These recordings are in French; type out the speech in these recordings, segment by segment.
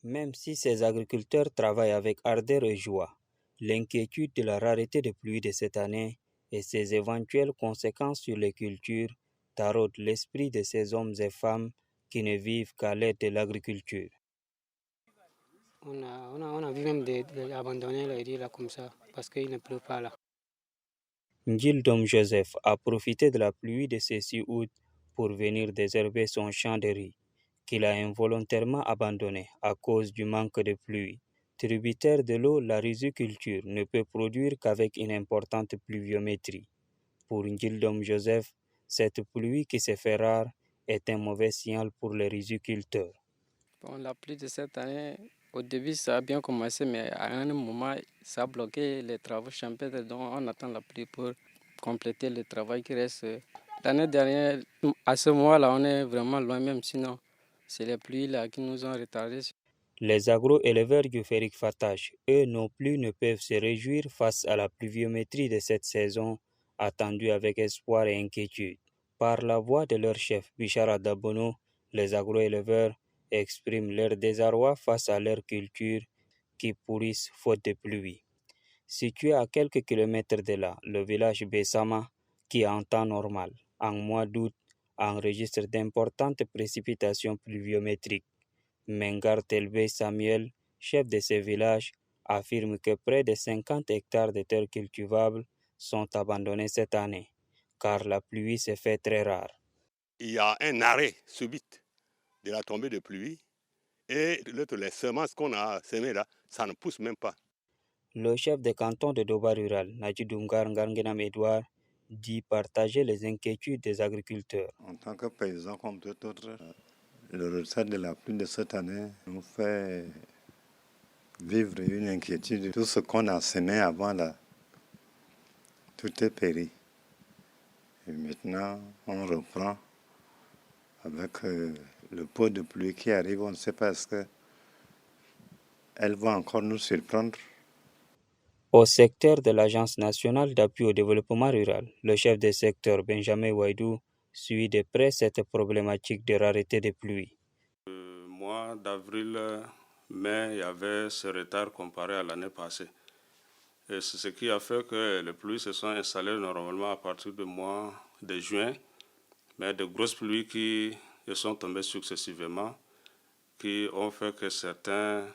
Même si ces agriculteurs travaillent avec ardeur et joie, l'inquiétude de la rareté de pluie de cette année et ses éventuelles conséquences sur les cultures taraudent l'esprit de ces hommes et femmes qui ne vivent qu'à l'aide de l'agriculture. On a envie même d'abandonner les riz là comme ça parce qu'il ne pleut pas là. Ngildom Joseph a profité de la pluie de ce 6 août pour venir désherber son champ de riz, qu'il a involontairement abandonné à cause du manque de pluie. Tributaire de l'eau, la riziculture ne peut produire qu'avec une importante pluviométrie. Pour Ngildom Joseph, cette pluie qui se fait rare est un mauvais signal pour les riziculteurs. Bon, la pluie de cette année, au début ça a bien commencé, mais à un moment ça a bloqué les travaux champêtres, donc on attend la pluie pour compléter le travail qui reste. L'année dernière, à ce mois-là, on est vraiment loin, même sinon c'est les pluies là qui nous ont retardés. Les agro-éleveurs du Féric Fatash, eux non plus, ne peuvent se réjouir face à la pluviométrie de cette saison, attendue avec espoir et inquiétude. Par la voix de leur chef, Bichara Dabono, les agro-éleveurs expriment leur désarroi face à leur culture qui pourrissent faute de pluie. Situé à quelques kilomètres de là, le village Bessama, qui en temps normal, en mois d'août, enregistre d'importantes précipitations pluviométriques. Mengar Telbe Samuel, chef de ce village, affirme que près de 50 hectares de terres cultivables sont abandonnés cette année, car la pluie se fait très rare. Il y a un arrêt subit de la tombée de pluie et les semences qu'on a semées là, ça ne pousse même pas. Le chef de canton de Doba Rural, Najidungar Ngarngenam Edouard, dit partager les inquiétudes des agriculteurs. En tant que paysan comme tout autre, le retard de la pluie de cette année nous fait vivre une inquiétude. Tout ce qu'on a semé avant là, tout est péri. Et maintenant, on reprend avec le pot de pluie qui arrive. On ne sait pas est-ce qu'elle va encore nous surprendre. Au secteur de l'Agence nationale d'appui au développement rural, le chef de secteur Benjamin Ouaidou suit de près cette problématique de rareté des pluies. Mois d'avril, mai, il y avait ce retard comparé à l'année passée. Et c'est ce qui a fait que les pluies se sont installées normalement à partir du mois de juin, mais de grosses pluies qui sont tombées successivement, qui ont fait que certains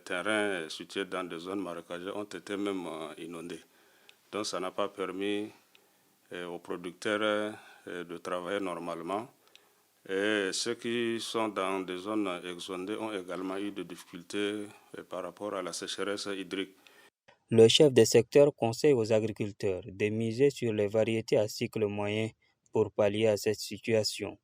terrains situés dans des zones marécageuses ont été même inondés. Donc ça n'a pas permis aux producteurs de travailler normalement. Et ceux qui sont dans des zones exondées ont également eu des difficultés par rapport à la sécheresse hydrique. Le chef de secteur conseille aux agriculteurs de miser sur les variétés à cycle moyen pour pallier à cette situation.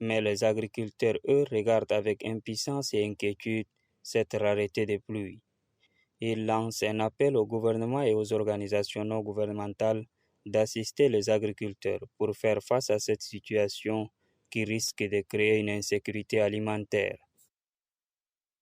Mais les agriculteurs, eux, regardent avec impuissance et inquiétude cette rareté des pluies. Ils lancent un appel au gouvernement et aux organisations non gouvernementales d'assister les agriculteurs pour faire face à cette situation qui risque de créer une insécurité alimentaire.